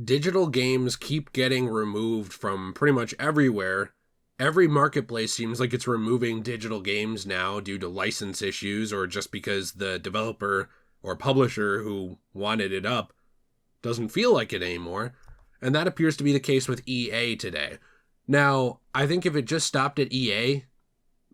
Digital games keep getting removed from pretty much everywhere. Every marketplace seems like it's removing digital games now due to license issues or just because the developer or publisher who wanted it up doesn't feel like it anymore. And that appears to be the case with EA today. Now, I think if it just stopped at EA,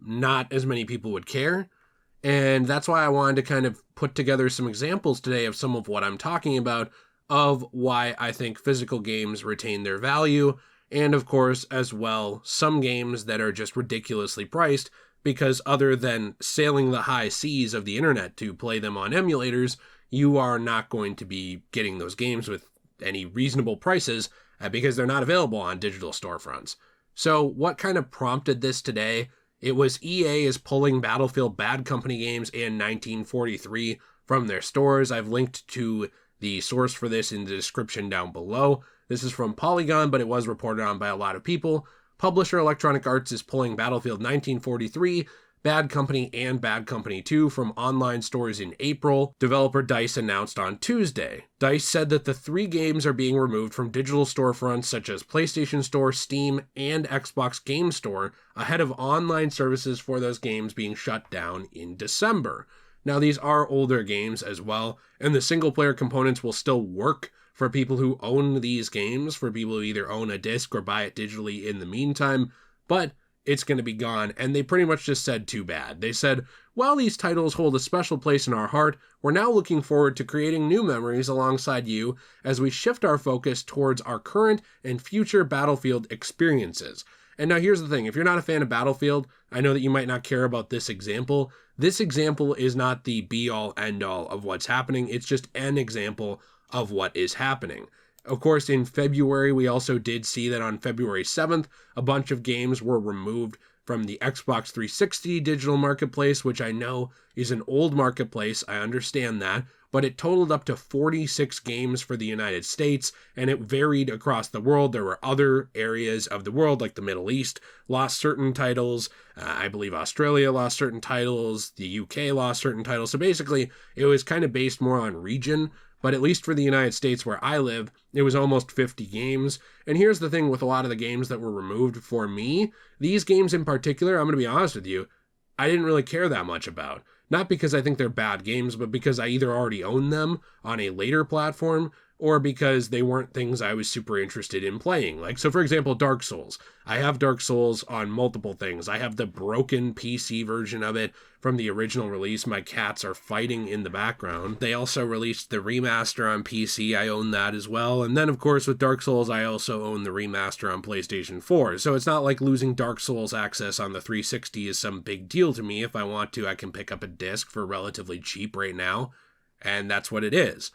not as many people would care. And that's why I wanted to kind of put together some examples today of some of what I'm talking about, of why I think physical games retain their value, and of course, as well, some games that are just ridiculously priced, because other than sailing the high seas of the internet to play them on emulators, you are not going to be getting those games with any reasonable prices because they're not available on digital storefronts. So what kind of prompted this today? It was EA is pulling Battlefield Bad Company games and 1943 from their stores. I've linked to the source for this in the description down below. This is from Polygon, but it was reported on by a lot of people. Publisher Electronic Arts is pulling Battlefield 1943, Bad Company, and Bad Company 2 from online stores in April, developer DICE announced on Tuesday. DICE said that the three games are being removed from digital storefronts such as PlayStation Store, Steam, and Xbox Game Store ahead of online services for those games being shut down in December. Now, these are older games as well, and the single-player components will still work for people who own these games, for people who either own a disc or buy it digitally in the meantime, but it's going to be gone, and they pretty much just said too bad. They said, while these titles hold a special place in our heart, we're now looking forward to creating new memories alongside you as we shift our focus towards our current and future Battlefield experiences. And now here's the thing, if you're not a fan of Battlefield, I know that you might not care about this example. This example is not the be-all, end-all of what's happening. It's just an example of what is happening. Of course, in February, we also did see that on February 7th, a bunch of games were removed from the Xbox 360 digital marketplace, which I know is an old marketplace, I understand that, but it totaled up to 46 games for the United States, and it varied across the world. There were other areas of the world, like the Middle East, lost certain titles. I believe Australia lost certain titles. The UK lost certain titles. So basically, it was kind of based more on region, but at least for the United States where I live, it was almost 50 games. And here's the thing with a lot of the games that were removed for me, these games in particular, I'm going to be honest with you, I didn't really care that much about. Not because I think they're bad games, but because I either already own them on a later platform or because they weren't things I was super interested in playing. Like, so for example, Dark Souls. I have Dark Souls on multiple things. I have the broken PC version of it from the original release. My cats are fighting in the background. They also released the remaster on PC. I own that as well. And then, of course, with Dark Souls, I also own the remaster on PlayStation 4. So it's not like losing Dark Souls access on the 360 is some big deal to me. If I want to, I can pick up a disc for relatively cheap right now. And that's what it is.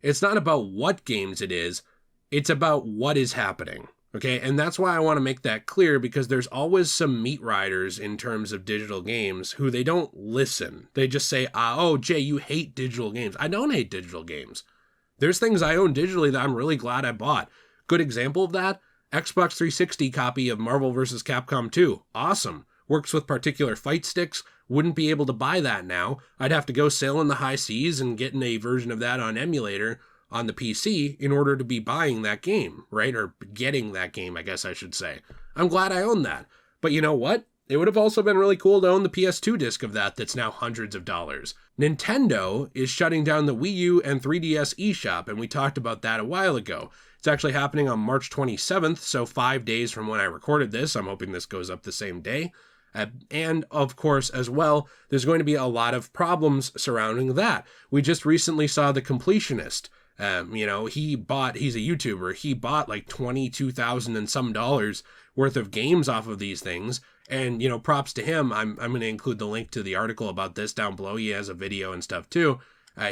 It's not about what games it is, it's about what is happening, okay? And that's why I want to make that clear, because there's always some meat riders in terms of digital games who they don't listen. They just say, oh, Jay, you hate digital games. I don't hate digital games. There's things I own digitally that I'm really glad I bought. Good example of that, Xbox 360 copy of Marvel vs. Capcom 2. Awesome. Works with particular fight sticks. Wouldn't be able to buy that now. I'd have to go sail in the high seas and get a version of that on emulator on the PC in order to be buying that game, right? Or getting that game, I guess I should say. I'm glad I own that. But you know what? It would have also been really cool to own the PS2 disc of that's now hundreds of dollars. Nintendo is shutting down the Wii U and 3DS eShop, and we talked about that a while ago. It's actually happening on March 27th, so 5 days from when I recorded this. I'm hoping this goes up the same day. And of course, as well, there's going to be a lot of problems surrounding that. We just recently saw The Completionist. He's a YouTuber. He bought like $22,000 and some dollars worth of games off of these things. And, props to him. I'm going to include the link to the article about this down below. He has a video and stuff too.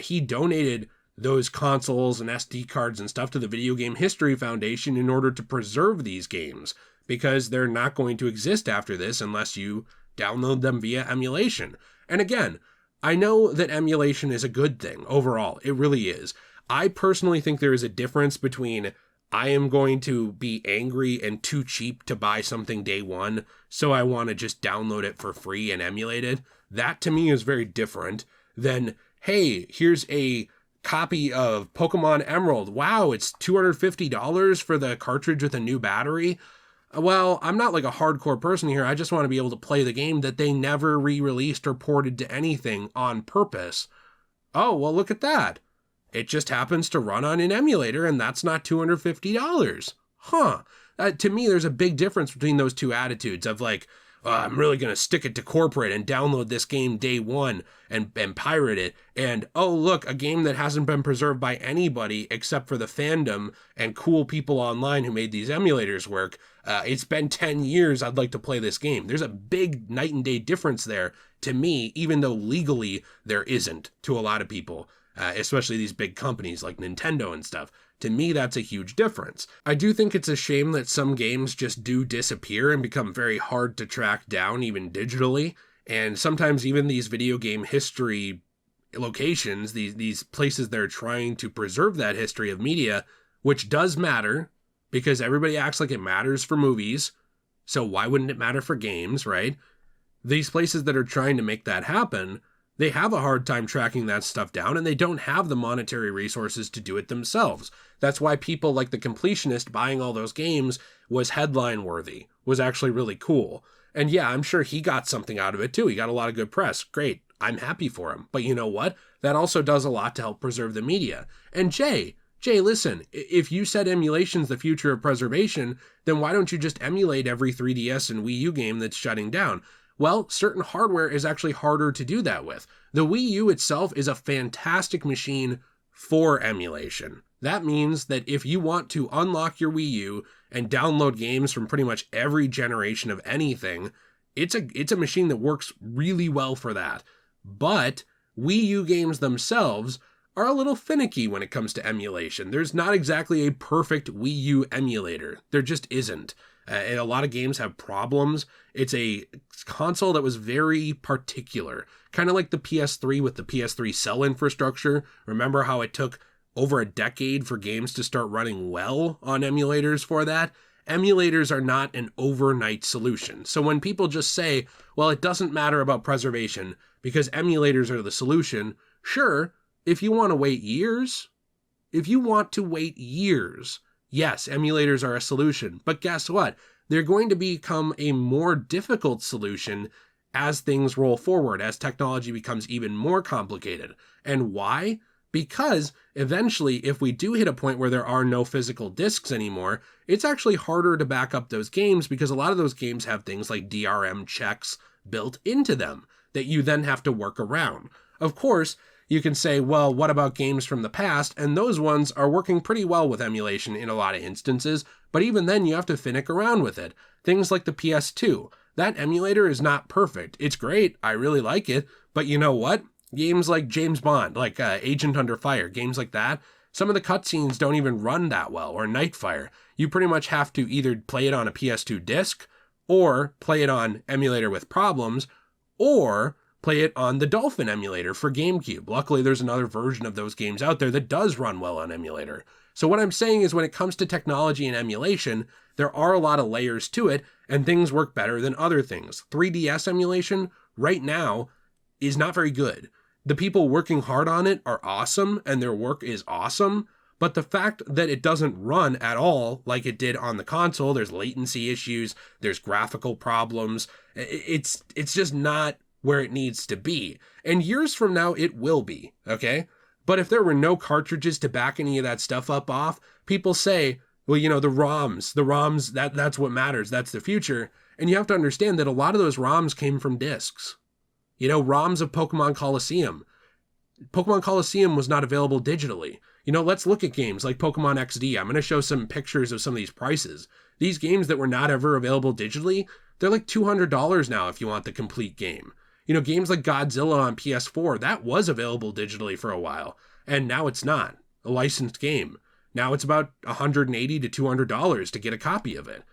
He donated those consoles and SD cards and stuff to the Video Game History Foundation in order to preserve these games, because they're not going to exist after this unless you download them via emulation. And again, I know that emulation is a good thing overall. It really is. I personally think there is a difference between I am going to be angry and too cheap to buy something day one, so I want to just download it for free and emulate it. That to me is very different than, hey, here's a copy of Pokemon Emerald. Wow, it's $250 for the cartridge with a new battery. Well, I'm not like a hardcore person here. I just want to be able to play the game that they never re-released or ported to anything on purpose. Oh, well, look at that. It just happens to run on an emulator, and that's not $250. Huh. To me, there's a big difference between those two attitudes of like, I'm really going to stick it to corporate and download this game day one and pirate it. And, oh, look, a game that hasn't been preserved by anybody except for the fandom and cool people online who made these emulators work. It's been 10 years. I'd like to play this game. There's a big night and day difference there to me, even though legally there isn't to a lot of people, especially these big companies like Nintendo and stuff. To me, that's a huge difference. I do think it's a shame that some games just do disappear and become very hard to track down, even digitally. And sometimes even these video game history locations, these places that are trying to preserve that history of media, which does matter, because everybody acts like it matters for movies. So why wouldn't it matter for games, right? These places that are trying to make that happen, they have a hard time tracking that stuff down, and they don't have the monetary resources to do it themselves. That's why people like the completionist buying all those games was headline worthy, was actually really cool. And yeah, I'm sure he got something out of it too. He got a lot of good press. Great. I'm happy for him. But you know what? That also does a lot to help preserve the media. And Jay, listen, if you said emulation's the future of preservation, then why don't you just emulate every 3DS and Wii U game that's shutting down? Well, certain hardware is actually harder to do that with. The Wii U itself is a fantastic machine for emulation. That means that if you want to unlock your Wii U and download games from pretty much every generation of anything, it's a machine that works really well for that. But Wii U games themselves are a little finicky when it comes to emulation. There's not exactly a perfect Wii U emulator. There just isn't. And a lot of games have problems. It's a console that was very particular, kind of like the PS3 with the PS3 cell infrastructure. Remember how it took over a decade for games to start running well on emulators for that? Emulators are not an overnight solution. So when people just say, well, it doesn't matter about preservation because emulators are the solution, sure, if you want to wait years, yes, emulators are a solution, but guess what? They're going to become a more difficult solution as things roll forward, as technology becomes even more complicated. And why? Because eventually, if we do hit a point where there are no physical discs anymore, it's actually harder to back up those games because a lot of those games have things like DRM checks built into them that you then have to work around. Of course, you can say, well, what about games from the past? And those ones are working pretty well with emulation in a lot of instances, but even then you have to finick around with it. Things like the PS2. That emulator is not perfect. It's great. I really like it. But you know what? Games like James Bond, like Agent Under Fire, games like that, some of the cutscenes don't even run that well, or Nightfire. You pretty much have to either play it on a PS2 disc, or play it on emulator with problems, or play it on the Dolphin emulator for GameCube. Luckily, there's another version of those games out there that does run well on emulator. So what I'm saying is when it comes to technology and emulation, there are a lot of layers to it, and things work better than other things. 3DS emulation, right now, is not very good. The people working hard on it are awesome, and their work is awesome, but the fact that it doesn't run at all like it did on the console, there's latency issues, there's graphical problems, it's just not where it needs to be. And years from now, it will be, okay? But if there were no cartridges to back any of that stuff up off, people say, well, you know, the ROMs, that's what matters, that's the future. And you have to understand that a lot of those ROMs came from discs. You know, ROMs of Pokemon Coliseum. Pokemon Coliseum was not available digitally. You know, let's look at games like Pokemon XD. I'm going to show some pictures of some of these prices. These games that were not ever available digitally, they're like $200 now if you want the complete game. You know, games like Godzilla on PS4, that was available digitally for a while, and now it's not. A licensed game. Now it's about $180 to $200 to get a copy of it.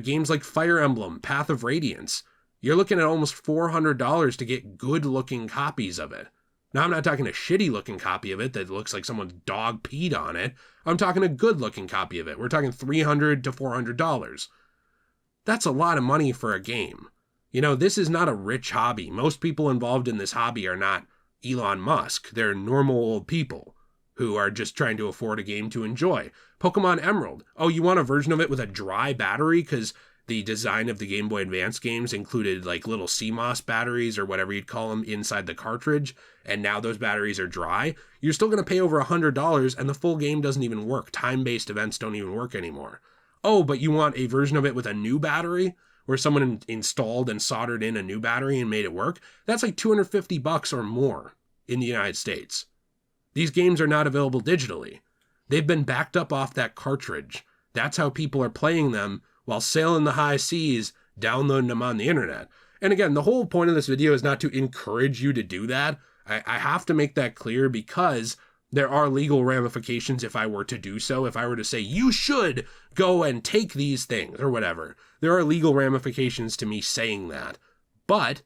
Games like Fire Emblem, Path of Radiance, you're looking at almost $400 to get good-looking copies of it. Now, I'm not talking a shitty-looking copy of it that looks like someone's dog peed on it. I'm talking a good-looking copy of it. We're talking $300 to $400. That's a lot of money for a game. You know, this is not a rich hobby. Most people involved in this hobby are not Elon Musk. They're normal old people. who are just trying to afford a game to enjoy. Pokemon Emerald. Oh, you want a version of it with a dry battery? Because the design of the Game Boy Advance games included like little CMOS batteries or whatever you'd call them inside the cartridge, and now those batteries are dry. You're still going to pay over $100 and the full game doesn't even work. Time-based events don't even work anymore. Oh, but you want a version of it with a new battery where someone installed and soldered in a new battery and made it work? That's like $250 or more in the United States. These games are not available digitally. They've been backed up off that cartridge. That's how people are playing them while sailing the high seas, downloading them on the internet. And again, the whole point of this video is not to encourage you to do that. I have to make that clear because there are legal ramifications if I were to do so. If I were to say, you should go and take these things or whatever, there are legal ramifications to me saying that. But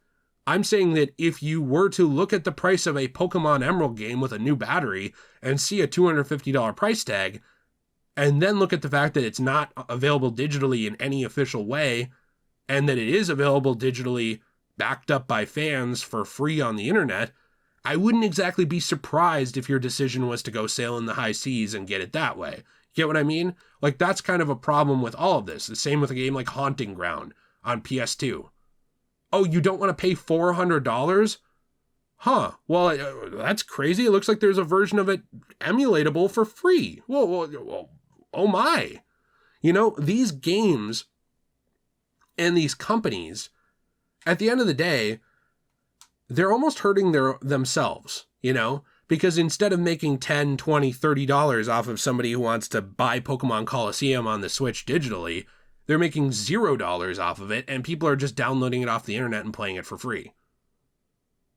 I'm saying that if you were to look at the price of a Pokemon Emerald game with a new battery and see a $250 price tag, and then look at the fact that it's not available digitally in any official way, and that it is available digitally backed up by fans for free on the internet, I wouldn't exactly be surprised if your decision was to go sail in the high seas and get it that way. Get what I mean? Like, that's kind of a problem with all of this. The same with a game like Haunting Ground on PS2. Oh, you don't want to pay $400? Huh. Well, that's crazy. It looks like there's a version of it emulatable for free. Whoa, oh my. You know, these games and these companies, at the end of the day, they're almost hurting themselves, you know? Because instead of making $10, $20, $30 off of somebody who wants to buy Pokemon Coliseum on the Switch digitally, they're making $0 off of it, and people are just downloading it off the internet and playing it for free.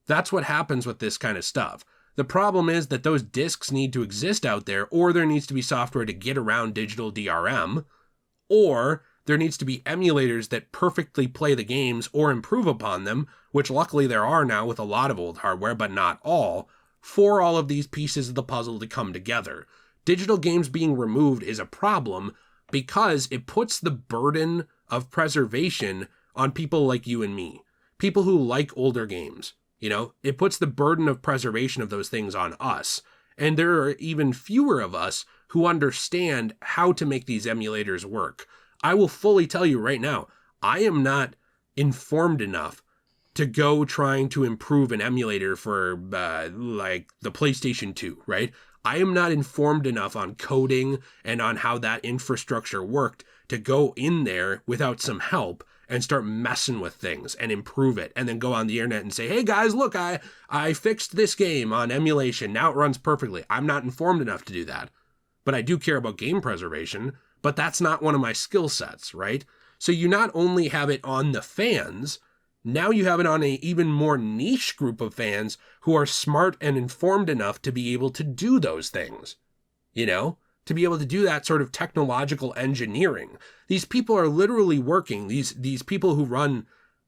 That's what happens with this kind of stuff. The problem is that those discs need to exist out there, or there needs to be software to get around digital DRM, or there needs to be emulators that perfectly play the games or improve upon them, which luckily there are now with a lot of old hardware, but not all, for all of these pieces of the puzzle to come together. Digital games being removed is a problem, because it puts the burden of preservation on people like you and me. People who like older games, you know? It puts the burden of preservation of those things on us. And there are even fewer of us who understand how to make these emulators work. I will fully tell you right now, I am not informed enough to go trying to improve an emulator for, like, the PlayStation 2, right? I am not informed enough on coding and on how that infrastructure worked to go in there without some help and start messing with things and improve it, and then go on the internet and say, hey guys, look, I fixed this game on emulation. Now it runs perfectly. I'm not informed enough to do that. But I do care about game preservation, but that's not one of my skill sets, right? So you not only have it on the fans, now you have it on an even more niche group of fans who are smart and informed enough to be able to do those things, you know, to be able to do that sort of technological engineering. These people are literally working, these people who run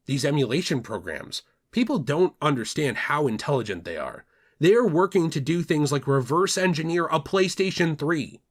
these emulation programs, people don't understand how intelligent they are. They are working to do things like reverse engineer a PlayStation 3.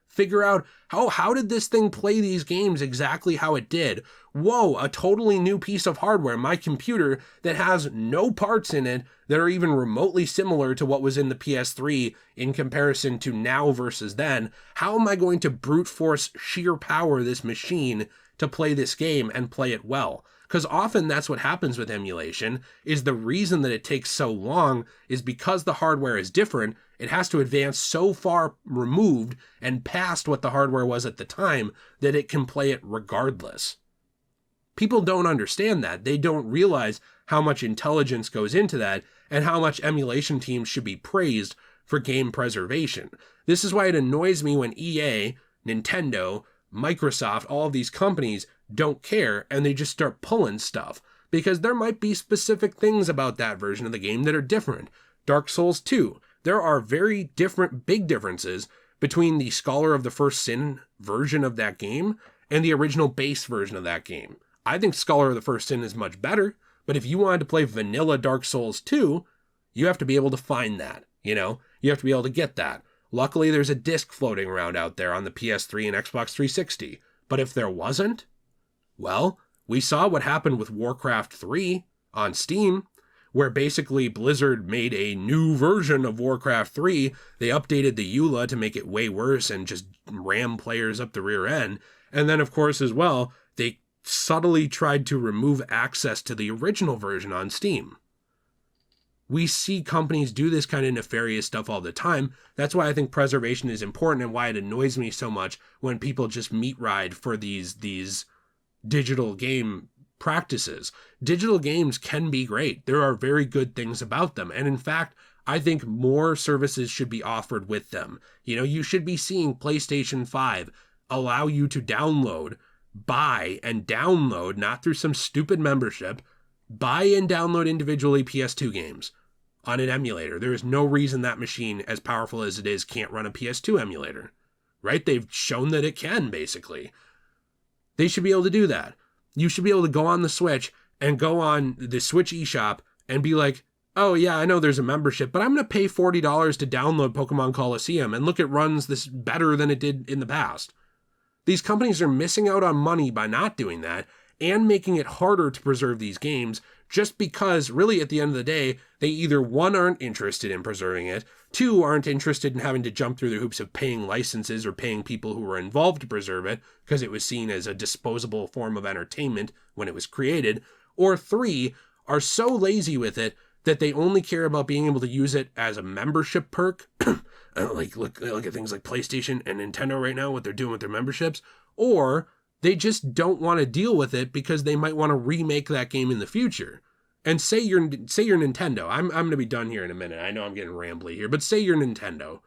Figure out, how did this thing play these games exactly how it did? Whoa, a totally new piece of hardware, my computer, that has no parts in it that are even remotely similar to what was in the PS3 in comparison to now versus then. How am I going to brute force sheer power this machine to play this game and play it well? Because often that's what happens with emulation, is the reason that it takes so long is because the hardware is different. It has to advance so far removed and past what the hardware was at the time that it can play it regardless. People don't understand that. They don't realize how much intelligence goes into that and how much emulation teams should be praised for game preservation. This is why it annoys me when EA, Nintendo, Microsoft, all of these companies don't care and they just start pulling stuff, because there might be specific things about that version of the game that are different. Dark Souls 2, there are very big differences between the Scholar of the First Sin version of that game and the original base version of that game. I think Scholar of the First Sin is much better, but if you wanted to play vanilla Dark Souls 2, you have to be able to find that, you know? You have to be able to get that. Luckily, there's a disc floating around out there on the PS3 and Xbox 360. But if there wasn't, well, we saw what happened with Warcraft 3 on Steam. where basically Blizzard made a new version of Warcraft 3. They updated the EULA to make it way worse and just ram players up the rear end. And then, of course, as well, they subtly tried to remove access to the original version on Steam. We see companies do this kind of nefarious stuff all the time. That's why I think preservation is important and why it annoys me so much when people just meat ride for these digital game practices. Digital games can be great. There are very good things about them. And in fact, I think more services should be offered with them. You know, you should be seeing PlayStation 5 allow you to download, buy, and download, not through some stupid membership, buy and download individually PS2 games on an emulator. There is no reason that machine, as powerful as it is, can't run a PS2 emulator, right? They've shown that it can, basically. They should be able to do that. You should be able to go on the Switch and go on the Switch eShop and be like, oh yeah, I know there's a membership, but I'm going to pay $40 to download Pokemon Coliseum, and look, it runs this better than it did in the past. These companies are missing out on money by not doing that and making it harder to preserve these games just because, really, at the end of the day, they either, one, aren't interested in preserving it, two, aren't interested in having to jump through the hoops of paying licenses or paying people who were involved to preserve it because it was seen as a disposable form of entertainment when it was created, or three, are so lazy with it that they only care about being able to use it as a membership perk. Look at things like PlayStation and Nintendo right now, what they're doing with their memberships, or they just don't want to deal with it because they might want to remake that game in the future. And say you're Nintendo. I'm going to be done here in a minute. I know I'm getting rambly here, but say you're Nintendo.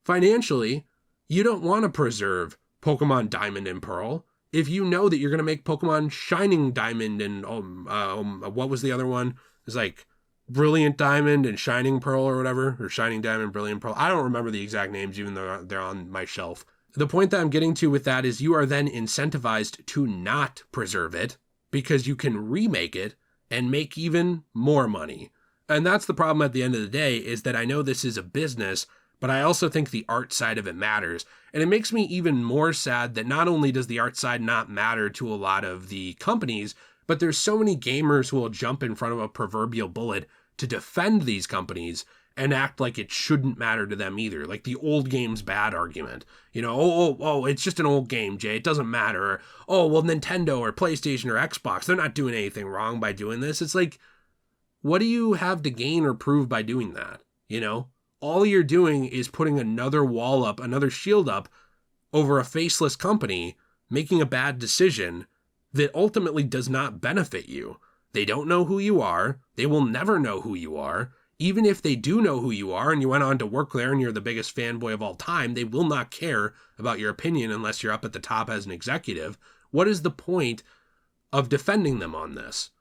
Financially, you don't want to preserve Pokemon Diamond and Pearl if you know that you're going to make Pokemon Shining Diamond and what was the other one? It's like Brilliant Diamond and Shining Pearl or whatever, or Shining Diamond, Brilliant Pearl. I don't remember the exact names, even though they're on my shelf. The point that I'm getting to with that is you are then incentivized to not preserve it because you can remake it and make even more money. And that's the problem at the end of the day, is that I know this is a business, but I also think the art side of it matters. And it makes me even more sad that not only does the art side not matter to a lot of the companies, but there's so many gamers who will jump in front of a proverbial bullet to defend these companies and act like it shouldn't matter to them either. Like the old game's bad argument. You know, oh, it's just an old game, Jay. It doesn't matter. Or, oh, well, Nintendo or PlayStation or Xbox, they're not doing anything wrong by doing this. It's like, what do you have to gain or prove by doing that? You know, all you're doing is putting another wall up, another shield up over a faceless company, making a bad decision that ultimately does not benefit you. They don't know who you are. They will never know who you are. Even if they do know who you are and you went on to work there and you're the biggest fanboy of all time, they will not care about your opinion unless you're up at the top as an executive. What is the point of defending them on this?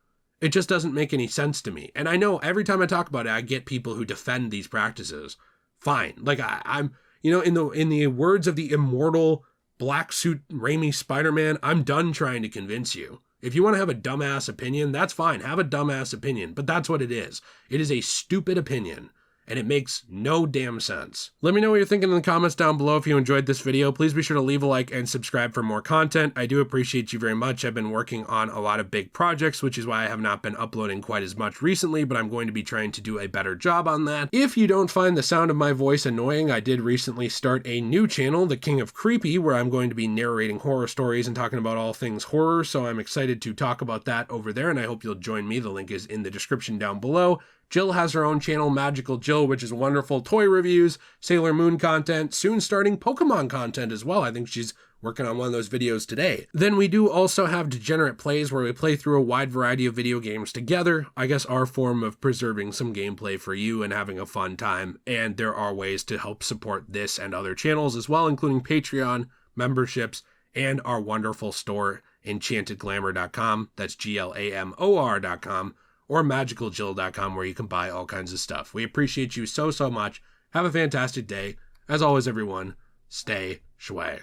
It just doesn't make any sense to me. And I know every time I talk about it, I get people who defend these practices. Fine. Like I'm, you know, in the words of the immortal black suit Raimi Spider-Man, I'm done trying to convince you. If you want to have a dumbass opinion, that's fine. Have a dumbass opinion, but that's what it is. It is a stupid opinion, and it makes no damn sense. Let me know what you're thinking in the comments down below. If you enjoyed this video, please be sure to leave a like and subscribe for more content. I do appreciate you very much. I've been working on a lot of big projects, which is why I have not been uploading quite as much recently, but I'm going to be trying to do a better job on that. If you don't find the sound of my voice annoying, I did recently start a new channel, The King of Creepy, where I'm going to be narrating horror stories and talking about all things horror, so I'm excited to talk about that over there, and I hope you'll join me. The link is in the description down below. Jill has her own channel, Magical Jill, which is wonderful toy reviews, Sailor Moon content, soon starting Pokemon content as well. I think she's working on one of those videos today. Then we do also have Degenerate Plays, where we play through a wide variety of video games together. I guess our form of preserving some gameplay for you and having a fun time. And there are ways to help support this and other channels as well, including Patreon, memberships, and our wonderful store, enchantedglamour.com. That's GLAMOR.com. or magicaljill.com, where you can buy all kinds of stuff. We appreciate you so much. Have a fantastic day. As always, everyone, stay shway.